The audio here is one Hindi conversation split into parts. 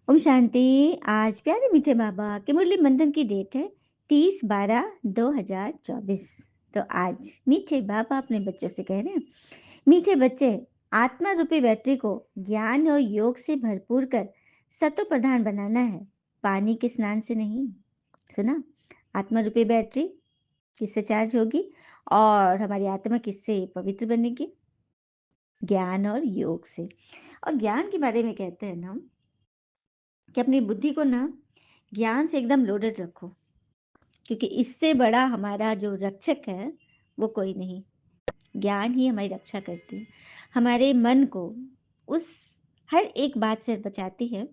ओम शांति। आज प्यारे मीठे बाबा के मुरली मंथन की डेट है 30/12/2024। तो आज मीठे बाबा अपने बच्चों से कह रहे हैं, मीठे बच्चे, आत्मा रूपी बैटरी को ज्ञान और योग से भरपूर कर सतो प्रधान बनाना है, पानी के स्नान से नहीं। सुना? आत्मा रूपी बैटरी किससे चार्ज होगी और हमारी आत्मा किससे पवित्र बनेगी? ज्ञान और योग से। और ज्ञान के बारे में कहते हैं ना कि अपनी बुद्धि को ना ज्ञान से एकदम लोडेड रखो, क्योंकि इससे बड़ा हमारा जो रक्षक है वो कोई नहीं। ज्ञान ही हमारी रक्षा करती है, हमारे मन को उस हर एक बात से बचाती है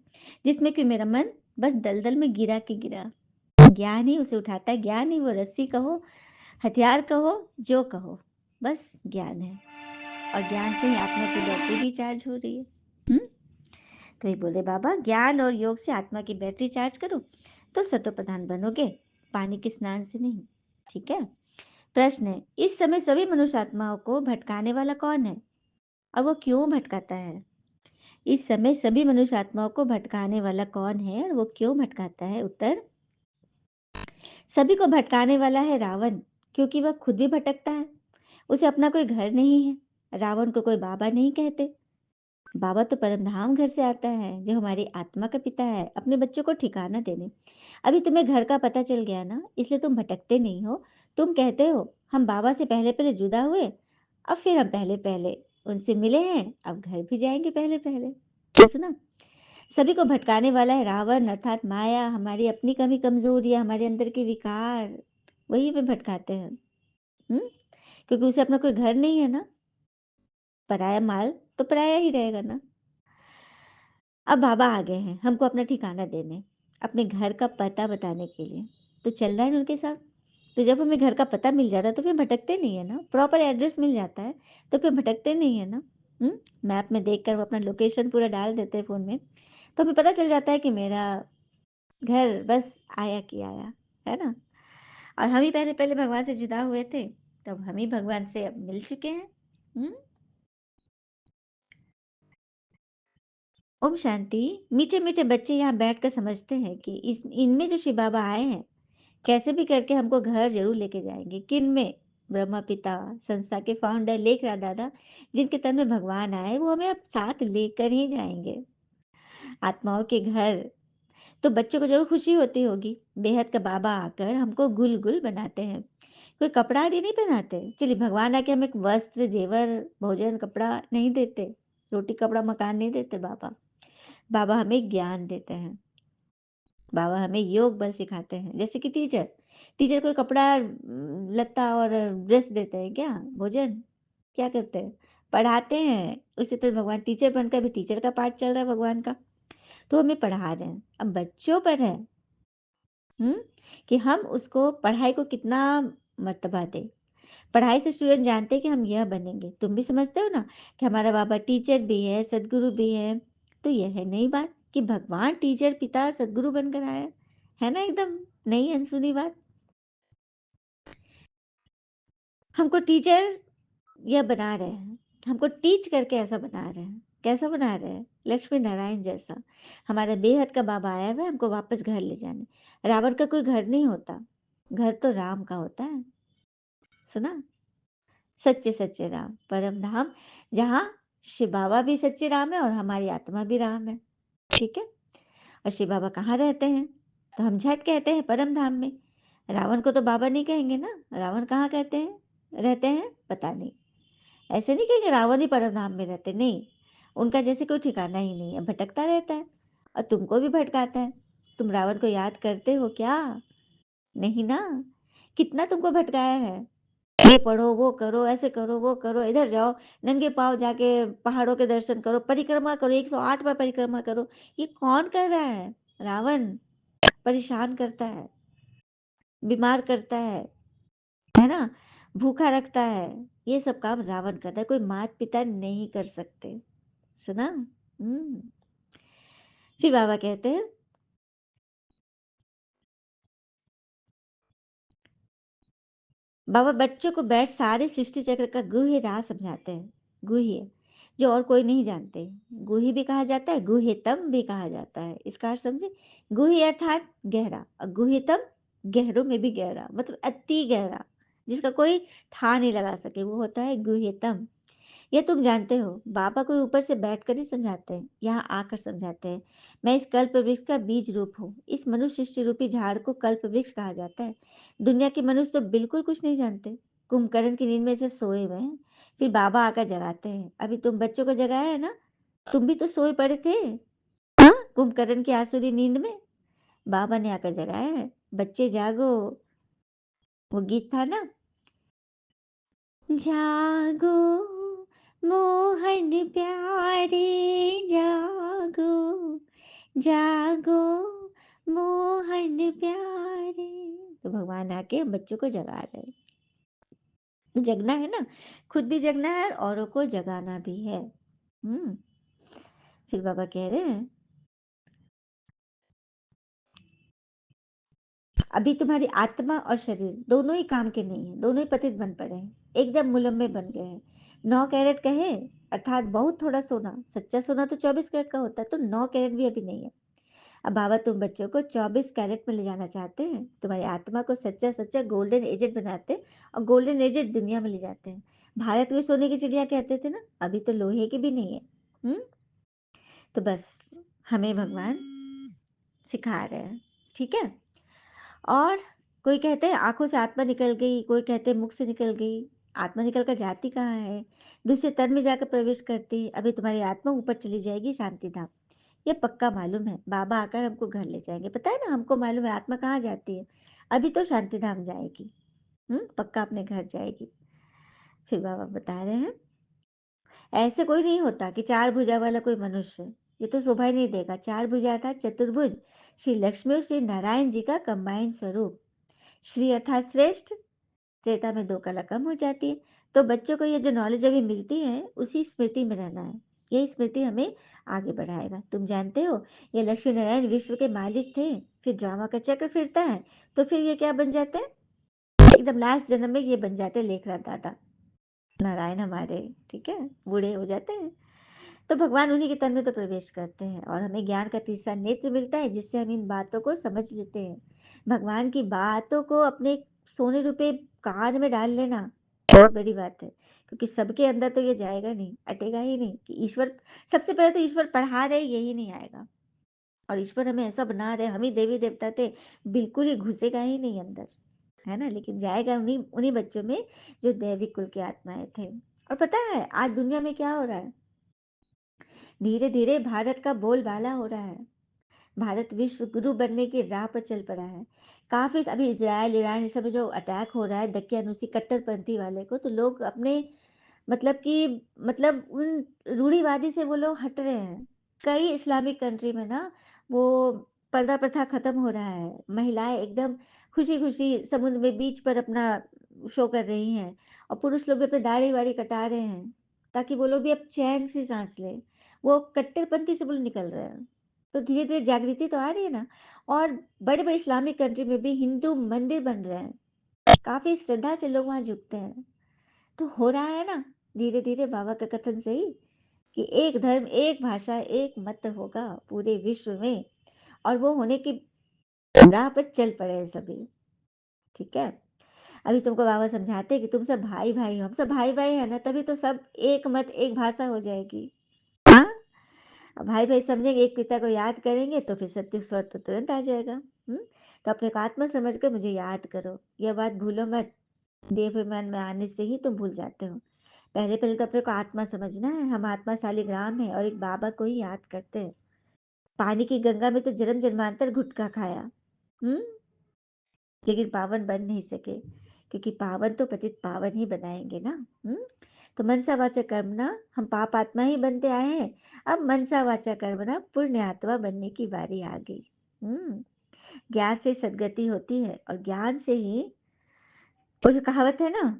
जिसमें कि मेरा मन बस दलदल में गिरा के गिरा। ज्ञान ही उसे उठाता है, ज्ञान ही वो रस्सी कहो, हथियार कहो, जो कहो, बस ज्ञान है। और ज्ञान से ही आत्मा की बैटरी भी चार्ज हो रही है। हम्म तो ये बोले बाबा, ज्ञान और योग से आत्मा की बैटरी चार्ज करो तो सतो प्रधान बनोगे, पानी के स्नान से नहीं। ठीक है। प्रश्न है, इस समय सभी मनुष्य आत्माओं को भटकाने वाला कौन है और वो क्यों भटकाता है? इस समय सभी मनुष्य आत्माओं को भटकाने वाला कौन है और वो क्यों भटकाता है? उत्तर, सभी को भटकाने वाला है रावण, क्योंकि वह खुद भी भटकता है। उसे अपना कोई घर नहीं है। रावण को कोई बाबा नहीं कहते। बाबा तो परमधाम घर से आता है, जो हमारी आत्मा का पिता है, अपने बच्चों को ठिकाना देने। अभी तुम्हें घर का पता चल गया ना, इसलिए तुम भटकते नहीं हो। तुम कहते हो हम बाबा से पहले पहले जुदा हुए, अब फिर हम पहले पहले उनसे मिले हैं, अब घर भी जाएंगे पहले पहले। तो सुना, सभी को भटकाने वाला है रावण, अर्थात माया, हमारी अपनी कमी कमजोरियां, हमारे अंदर के विकार, वही पे भटकाते हैं। क्योंकि उसे अपना कोई घर नहीं है ना, पराया माल तो पराया ही रहेगा ना। अब बाबा आ गए हैं हमको अपना ठिकाना देने, अपने घर का पता बताने के लिए। तो चल रहा है उनके साथ। तो जब हमें घर का पता मिल जाता है तो फिर भटकते नहीं है ना, प्रॉपर एड्रेस मिल जाता है तो फिर भटकते नहीं है ना। मैप में देखकर वो अपना लोकेशन पूरा डाल देते हैं फ़ोन में, तो हमें पता चल जाता है कि मेरा घर बस आया कि आया, है ना। और हम ही पहले पहले भगवान से जुदा हुए थे, तब हम ही भगवान से अब मिल चुके हैं। हम्म ओम शांति। मीठे मीठे बच्चे यहाँ बैठकर समझते हैं कि इस इनमें जो शिव बाबा आए हैं, कैसे भी करके हमको घर जरूर लेके जाएंगे। किन में? ब्रह्मा पिता, संस्था के फाउंडर लेखराज दादा, जिनके तन में भगवान आए, वो हमें अब साथ लेकर ही जाएंगे आत्माओं के घर। तो बच्चों को जरूर खुशी होती होगी, बेहद का बाबा आकर हमको गुल गुल बनाते हैं। कोई कपड़ा आदि नहीं पहनाते। चलिए, भगवान आके हमें वस्त्र जेवर भोजन कपड़ा नहीं देते, रोटी कपड़ा मकान नहीं देते। बाबा बाबा हमें ज्ञान देते हैं। बाबा हमें योग बल सिखाते हैं। जैसे कि टीचर टीचर कोई कपड़ा लत्ता और ड्रेस देते हैं क्या? भोजन क्या करते हैं? पढ़ाते हैं। उसी तरह भगवान टीचर बनकर भी टीचर का पाठ चल रहा है भगवान का, तो हमें पढ़ा रहे हैं। अब बच्चों पर है हम्म कि हम उसको पढ़ाई को कितना मर्तबा दें। पढ़ाई से स्टूडेंट जानते हैं कि हम यह बनेंगे। तुम भी समझते हो ना कि हमारा बाबा टीचर भी है, सदगुरु भी है। तो यह है नई बात कि भगवान टीचर पिता सदगुरु बनकर आया है ना, एकदम नई अनसुनी बात। हमको टीचर यह बना रहे हैं, हमको टीच करके ऐसा बना रहे हैं। कैसा बना रहे हैं? लक्ष्मी नारायण जैसा। हमारा बेहद का बाबा आया हुआ है हमको वापस घर ले जाने। रावण का कोई घर नहीं होता, घर तो राम का होता है। सुना? सच्चे सच्चे राम परम धाम, जहाँ शिव बाबा भी सच्चे राम है और हमारी आत्मा भी राम है। ठीक है। और शिव बाबा कहाँ रहते हैं? तो हम झट कहते हैं परम धाम में। रावण को तो बाबा नहीं कहेंगे ना। रावण कहाँ कहते हैं रहते हैं? पता नहीं। ऐसे नहीं कहेंगे रावण ही परम धाम में रहते, नहीं। उनका जैसे कोई ठिकाना ही नहीं है, भटकता रहता है और तुमको भी भटकाता है। तुम रावण को याद करते हो क्या? नहीं ना। कितना तुमको भटकाया है। ये पढ़ो, वो करो, ऐसे करो, वो करो, इधर जाओ, नंगे पाँव जाके पहाड़ों के दर्शन करो, परिक्रमा करो, 108 बार परिक्रमा करो। ये कौन कर रहा है? रावण। परेशान करता है, बीमार करता है ना, भूखा रखता है। ये सब काम रावण करता है, कोई माता पिता नहीं कर सकते। सुना? फिर बाबा कहते हैं, बाबा बच्चों को बैठ सारे सृष्टि चक्र का गुह्य राज समझाते हैं। गुह्य जो और कोई नहीं जानते। गुही भी कहा जाता है, गुह्यतम भी कहा जाता है। इसका अर्थ समझे? गुही अर्थात गहरा और गुह्यतम गहरों में भी गहरा, मतलब अति गहरा, जिसका कोई था नहीं लगा सके, वो होता है गुह्यतम। ये तुम जानते हो, बाबा कोई ऊपर से बैठ कर नहीं समझाते हैं, यहाँ आकर समझाते हैं। मैं इस कल्प वृक्ष का बीज रूप हूँ। इस मनुष्य सृष्टि रूपी झाड़ को कल्प वृक्ष कहा जाता है। दुनिया के मनुष्य तो बिल्कुल कुछ नहीं जानते, कुंभकर्ण की नींद में से सोए हुए हैं। फिर बाबा आकर जगाते हैं। अभी तुम बच्चों को जगाया है ना, तुम भी तो सोए पड़े थे, हाँ, कुंभकर्ण की आसुरी नींद में। बाबा ने आकर जगाया है, बच्चे जागो। वो गीत था ना, जागो मोहन प्यारे, जागो जागो मोहन प्यारे। तो भगवान आके बच्चों को जगा रहे हैं। तो जगना है ना, खुद भी जगना है और औरों को जगाना भी है। हम्म। फिर बाबा कह रहे हैं, अभी तुम्हारी आत्मा और शरीर दोनों ही काम के नहीं है, दोनों ही पतित बन पड़े हैं, एकदम मुलम्मे बन गए हैं। 9 कैरेट कहे अर्थात बहुत थोड़ा सोना, सच्चा सोना तो 24 कैरेट का होता है, तो 9 कैरेट भी अभी नहीं है। अब बाबा तुम बच्चों को 24 कैरेट में ले जाना चाहते हैं, तुम्हारी आत्मा को सच्चा सच्चा गोल्डन एजेंट बनाते और गोल्डन एजेंट दुनिया में ले जाते हैं। भारत में सोने की चिड़िया कहते थे ना, अभी तो लोहे की भी नहीं है। हम्म। तो बस हमें भगवान सिखा रहे हैं, ठीक है। और कोई कहते हैं आंखों से आत्मा निकल गई, कोई कहते हैं मुख से निकल गई। आत्मा निकल कर जाती कहाँ है? दूसरे तन में जाकर प्रवेश करती। अभी तुम्हारी आत्मा ऊपर चली जाएगी शांति धाम, ये पक्का मालूम है। बाबा आकर हमको घर ले जाएंगे, पता है ना, हमको मालूम है आत्मा कहाँ जाती है। अभी तो शांति धाम जाएगी, पक्का अपने घर जाएगी। फिर बाबा बता रहे हैं, ऐसे कोई नहीं होता कि चार भुजा वाला कोई मनुष्य, ये तो शोभा ही नहीं देगा। चार भुजा था चतुर्भुज, श्री लक्ष्मी और श्री नारायण जी का कंबाइंड स्वरूप। श्री अर्थात श्रेष्ठ, त्रेता में 2 कला कम हो जाती है। तो बच्चों को ये जो नॉलेज अभी मिलती है, उसी स्मृति में रहना है। यही स्मृति हमें आगे बढ़ाएगा। तुम जानते हो, ये लक्ष्मी नारायण विश्व के मालिक थे। फिर ड्रामा का चक्र फिरता है, तो फिर ये क्या बन जाते हैं? एकदम लास्ट जन्म में ये बन जाते हैं लेखराज दादा नारायण हमारे, ठीक है, बूढ़े हो जाते हैं। तो भगवान उन्हीं के तन में तो प्रवेश करते हैं और हमें ज्ञान का तीसरा नेत्र मिलता है, जिससे हम इन बातों को समझ लेते हैं। भगवान की बातों को अपने सोने रुपए कान में डाल लेना बहुत बड़ी बात है, क्योंकि सबके अंदर तो ये जाएगा नहीं, अटेगा ही नहीं कि ईश्वर, सबसे पहले तो ईश्वर पढ़ा रहे यही नहीं आएगा। और ईश्वर हमें ऐसा बना रहे, हम ही देवी देवता थे, बिल्कुल ही घुसेगा ही नहीं अंदर, है ना। लेकिन जाएगा उन्हीं उन्हीं बच्चों में जो दैविक कुल की आत्माएं थे। और पता है आज दुनिया में क्या हो रहा है? धीरे धीरे भारत का बोलबाला हो रहा है। भारत विश्व गुरु बनने की राह पर चल पड़ा है। काफी अभी इजराइल ईरान ये सब जो अटैक हो रहा है दकियानुसी कट्टरपंथी वाले को, तो लोग अपने मतलब कि मतलब उन रूढ़िवादी से वो लोग हट रहे हैं। कई इस्लामिक कंट्री में ना वो पर्दा प्रथा खत्म हो रहा है। महिलाएं एकदम खुशी खुशी समुद्र में बीच पर अपना शो कर रही हैं, और पुरुष लोग भी अपने दाढ़ी वाड़ी कटा रहे हैं, ताकि वो लोग भी अब चैन से सांस ले। वो कट्टरपंथी से बोल निकल रहे हैं। तो धीरे धीरे जागृति तो आ रही है ना। और बड़े बड़े इस्लामिक कंट्री में भी हिंदू मंदिर बन रहे हैं, काफी श्रद्धा से लोग वहां झुकते हैं। तो हो रहा है ना धीरे धीरे बाबा का कथन सही, कि एक धर्म एक भाषा एक मत होगा पूरे विश्व में, और वो होने की राह पर चल पड़े हैं सभी, ठीक है। अभी तुमको बाबा समझाते हैं कि तुम सब भाई भाई हो, हम सब भाई भाई है ना, तभी तो सब एक मत एक भाषा हो जाएगी। हाँ, अब भाई भाई समझेंगे, एक पिता को याद करेंगे तो फिर सत्य स्वर तो तुरंत आ जाएगा। तो अपने को आत्मा समझ कर मुझे याद करो, यह बात भूलो मत। देवाभिमान में आने से ही तुम भूल जाते हो। पहले पहले तो अपने को आत्मा समझना है, हम आत्मा शालिग्राम है और एक बाबा को ही याद करते हैं। पानी की गंगा में तो जन्म जन्मांतर घुटका खाया, हम्म लेकिन पावन बन नहीं सके, क्योंकि पावन तो पतित पावन ही बनाएंगे ना। तो मनसा वाचा कर्मणा, हम पाप आत्मा ही बनते आए हैं, अब मनसा वाचा कर्मणा पुण्य आत्मा बनने की बारी आ गई। हम्म ज्ञान से सदगति होती है, और ज्ञान से ही, वो जो कहावत है ना,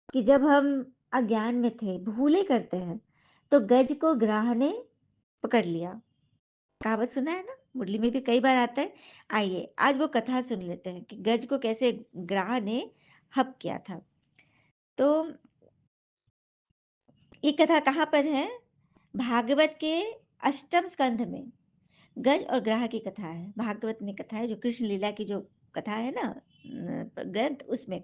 कि जब हम अज्ञान में थे भूले करते हैं, तो गज को ग्राह ने पकड़ लिया। कहावत सुना है ना, मुरली में भी कई बार आता है। आइए आज वो कथा सुन लेते हैं कि गज को कैसे ग्राह ने हप किया था। तो ये कथा कहाँ पर है? भागवत के अष्टम स्कंध में गज और ग्राह की कथा है। भागवत में कथा है, जो कृष्ण लीला की जो कथा है ना, ग्रंथ उसमें।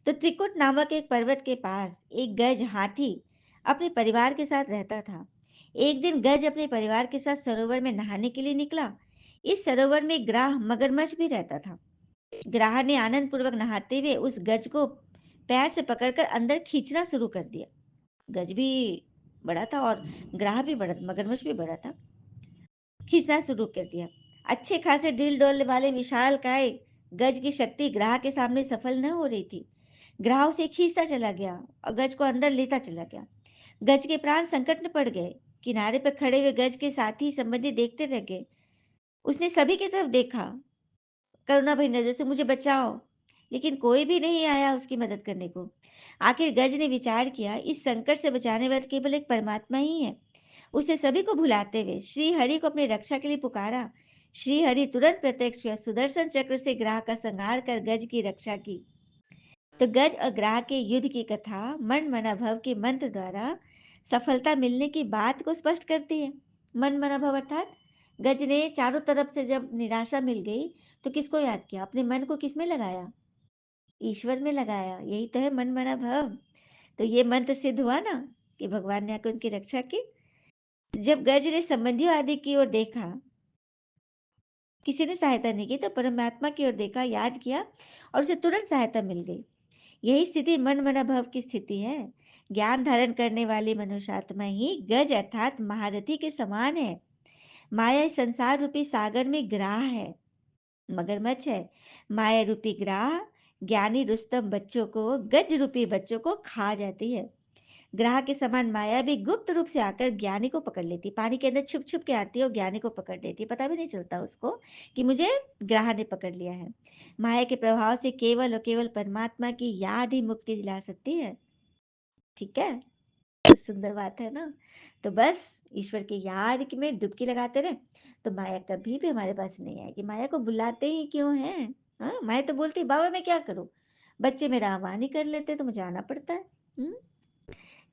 तो त्रिकुट नामक एक पर्वत के पास एक गज हाथी अपने परिवार के साथ रहता था। एक दिन गज अपने परिवार के साथ सरोवर में नहाने के लिए निकला। इस सरोवर में ग्राह मगरमच्छ भी रहता था। ग्राह ने आनंद पूर्वक नहाते हुए उस गज को पैर से पकड़कर अंदर खींचना शुरू कर दिया। गज भी बड़ा था और ग्राह भी बड़ा, मगरमच्छ भी बड़ा था। खींचना शुरू कर दिया। अच्छे खासे ढील डोल वाले विशाल काय गज की शक्ति ग्राह के सामने सफल न हो रही थी। ग्राह उसे खींचता चला गया और गज को अंदर लेता चला गया। गज के प्राण संकट में पड़ गए। किनारे पर खड़े हुए गज के साथी संबंधी देखते रह गए। उसने सभी की तरफ देखा, करुणा भरी नजर से, मुझे बचाओ, लेकिन कोई भी नहीं आया उसकी मदद करने को। आखिर गज ने विचार किया, इस संकट से बचाने वाला केवल एक परमात्मा ही है। उसने सभी को भुलाते हुए श्री हरि को अपनी रक्षा के लिए पुकारा। श्री हरि तुरंत प्रत्यक्ष हुआ, सुदर्शन चक्र से ग्राह का संहार कर गज की रक्षा की। तो गज और ग्राह के युद्ध की कथा मन मना भव के मंत्र द्वारा सफलता मिलने की बात को स्पष्ट करती है। मन मना भव अर्थात गज ने चारों तरफ से जब निराशा मिल गई तो किसको याद किया? अपने मन को किसमें लगाया? ईश्वर में लगाया। यही तो है मन मना भव। तो ये मंत्र सिद्ध हुआ ना, कि भगवान ने आकर उनकी रक्षा की। जब गज ने संबंधियों आदि की ओर देखा, किसी ने सहायता नहीं की, तो परमात्मा की ओर देखा, याद किया और उसे तुरंत सहायता मिल गई। यही स्थिति मन मना भव की स्थिति है। ज्ञान धारण करने वाली मनुष्यात्मा ही गज अर्थात महारथी के समान है। माया इस संसार रूपी सागर में ग्राह है, मगरमच्छ है। माया रूपी ग्राह ज्ञानी रुस्तम बच्चों को, गज रूपी बच्चों को खा जाती है। ग्राह के समान माया भी गुप्त रूप से आकर ज्ञानी को पकड़ लेती, पानी के अंदर छुप छुप के आती है और ज्ञानी को पकड़ लेती, पता भी नहीं चलता उसको कि मुझे ग्राह ने पकड़ लिया है। माया के प्रभाव से केवल और केवल परमात्मा की याद ही मुक्ति दिला सकती है। ठीक है, तो सुंदर बात है ना। तो बस ईश्वर की याद में डुबकी लगाते रहे तो माया कभी भी हमारे पास नहीं आएगी। माया को बुलाते ही क्यों है? हाँ, माया तो बोलती बाबा मैं क्या करूं, बच्चे मेरा आह्वान ही कर लेते तो मुझे आना पड़ता है। हम्म?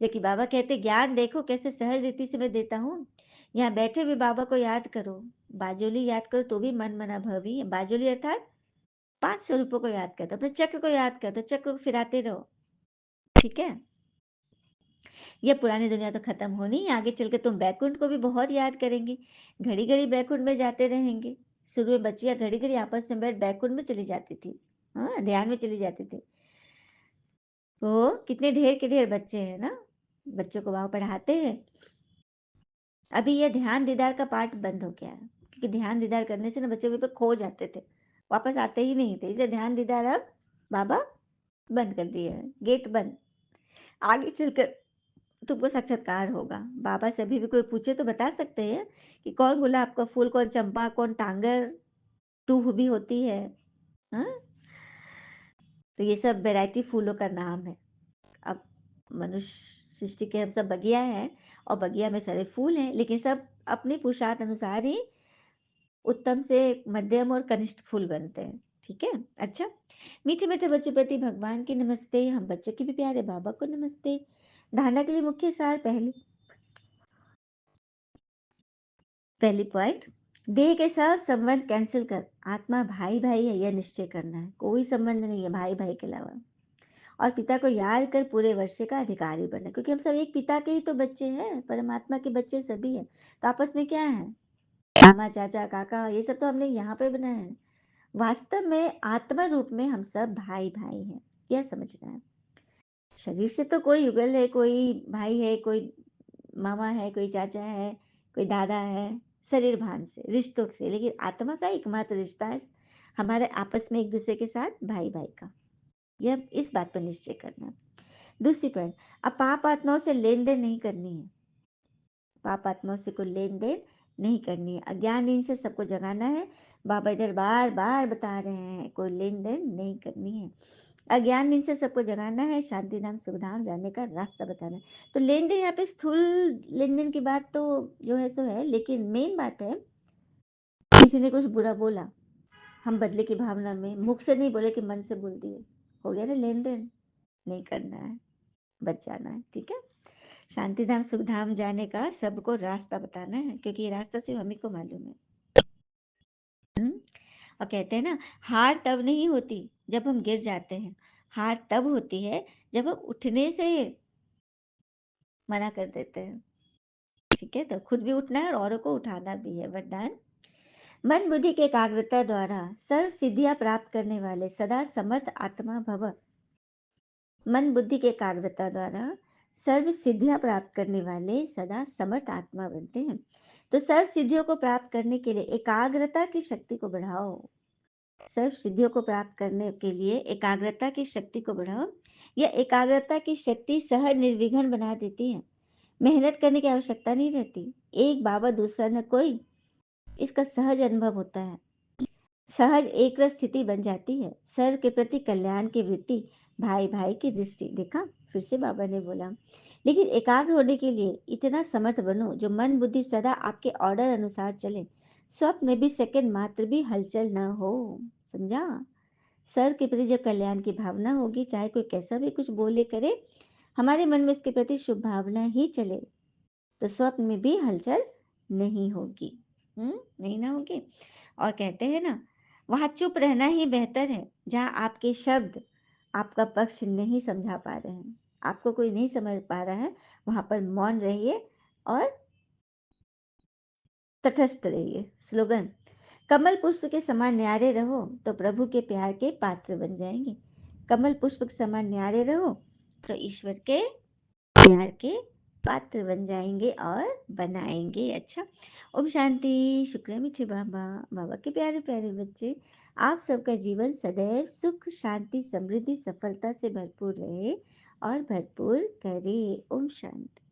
जबकि बाबा कहते ज्ञान देखो कैसे सहज रीति से मैं देता हूँ। यहाँ बैठे हुए बाबा को याद करो, बाजोली याद करो तो भी मन मना भवी है। बाजोली अर्थात 5 स्वरूपों को याद करते, अपने चक्र को याद करते, चक्र को फिराते रहो। ठीक है, ये पुरानी दुनिया तो खत्म होनी है, आगे चल के तुम बैकुंठ को भी बहुत याद करेंगे। घड़ी घड़ी बैकुंठ में जाते रहेंगे। शुरू में बच्चियां घड़ी घड़ी आपस में बैठ बैकुंठ में चली जाती थी, हाँ ध्यान में चली जाती थी। तो कितने ढेर के ढेर बच्चे हैं ना, बच्चों को वहां पढ़ाते हैं। अभी ये ध्यान दीदार का पार्ट बंद हो गया है, क्योंकि ध्यान दीदार करने से ना बच्चे वहीं पे खो जाते थे, वापस आते ही नहीं थे। इसलिए ध्यान दीदार अब बाबा बंद कर दिए हैं, गेट बंद। आगे चलकर तुमको साक्षात्कार होगा। बाबा से अभी भी कोई पूछे तो बता सकते हैं कि कौन गुलाब का फूल, कौन चंपा, कौन टांगर, टूह भी होती है। हाँ, तो ये सब वैरायटी फूलों का नाम है। अब मनुष्य सृष्टि के हम सब बगिया हैं और बगिया में सारे फूल हैं, लेकिन सब अपने पुरुषार्थ अनुसार ही उत्तम से मध्यम और कनिष्ठ फूल बनते हैं। ठीक है, अच्छा। मीठे मीठे बच्चों प्रति भगवान की नमस्ते, हम बच्चों की भी प्यारे बाबा को नमस्ते। धारणा के लिए मुख्य सार, पहली पॉइंट, देह के सब संबंध कैंसिल कर आत्मा भाई भाई है यह निश्चय करना है। कोई संबंध नहीं है भाई भाई के अलावा। और पिता को याद कर पूरे वर्षे का अधिकारी बनना, क्योंकि हम सब एक पिता के ही तो बच्चे हैं, परमात्मा के बच्चे सभी हैं। तो आपस में क्या है, मामा चाचा काका ये सब तो हमने यहाँ पे बनाया है। वास्तव में आत्मा रूप में हम सब भाई भाई हैं, यह समझना है। शरीर से तो कोई युगल है, कोई भाई है, कोई मामा है, कोई चाचा है, कोई दादा है, शरीर भान से रिश्तों से, लेकिन आत्मा का एकमात्र रिश्ता है हमारे आपस में एक दूसरे के साथ भाई भाई का। यह इस बात पर निश्चय करना है। दूसरी पॉइंट, अब पाप आत्माओं से लेन देन नहीं करनी है। पाप आत्माओं से कोई लेन देन नहीं करनी है। अज्ञान इनसे सबको जगाना है। बाबा इधर बार बार बता रहे हैं कोई लेन देन नहीं करनी है। अज्ञान इनसे सबको जगाना है, शांति धाम सुखधाम जाने का रास्ता बताना है। तो लेन देन यहाँ पे स्थूल लेन देन की बात तो जो है सो है, लेकिन मेन बात है किसी ने कुछ बुरा बोला, हम बदले की भावना में मुख से नहीं बोले कि मन से बोल दिए, हो गया ना लेन देन। नहीं करना है, बच जाना है। ठीक है, शांति धाम सुख धाम जाने का सबको रास्ता बताना है, क्योंकि ये रास्ता सिर्फ हम ही को मालूम है। हम्म? और कहते हैं ना, हार तब नहीं होती जब हम गिर जाते हैं, हार तब होती है जब हम उठने से मना कर देते हैं। ठीक है, तो खुद भी उठना है और औरों को उठाना भी है। वरदान: मन बुद्धि के एकाग्रता द्वारा सर्व सिद्धियां प्राप्त करने वाले सदा समर्थ आत्मा भव। मन बुद्धि के एकाग्रता द्वारा सर्व सिद्धियां प्राप्त करने वाले सदा समर्थ आत्मा बनते हैं। तो सर्व सिद्धियों को प्राप्त करने के लिए एकाग्रता की शक्ति को बढ़ाओ। सर्व सिद्धियों को प्राप्त करने के लिए एकाग्रता की शक्ति को बढ़ाओ। यह एकाग्रता की शक्ति सहज निर्विघ्न बना देती है। मेहनत करने की आवश्यकता नहीं रहती। एक बाबा दूसरा न कोई, इसका सहज अनुभव होता है। सहज एक रस स्थिति बन जाती है। सर के प्रति कल्याण की वृत्ति, भाई भाई की दृष्टि। देखा, फिर से बाबा ने बोला, लेकिन एकाग्र होने के लिए इतना समर्थ बनो जो मन बुद्धि सदा आपके ऑर्डर अनुसार चले। स्वप्न में भी सेकंड मात्र भी हलचल न हो। समझा? सर के प्रति जब कल्याण की भावना होगी, चाहे कोई कैसा भी कुछ बोले करे, हमारे मन में इसके प्रति शुभ भावना ही चले, तो स्वप्न में भी हलचल नहीं होगी। नहीं ना होगी। और कहते हैं ना, वहां चुप रहना ही बेहतर है जहां आपके शब्द आपका पक्ष नहीं समझा पा रहे हैं, आपको कोई नहीं समझ पा रहा है, वहां पर मौन रहिए और तटस्थ रहिए। स्लोगन: कमल पुष्प के समान न्यारे रहो तो प्रभु के प्यार के पात्र बन जाएंगे। कमल पुष्प के समान न्यारे रहो तो ईश्वर के प्यार के पात्र बन जाएंगे और बनाएंगे। अच्छा, ओम शांति। शुक्र मीठे बाबा। बाबा के प्यारे प्यारे बच्चे, आप सबका जीवन सदैव सुख शांति समृद्धि सफलता से भरपूर रहे और भरपूर करे। ओम शांति।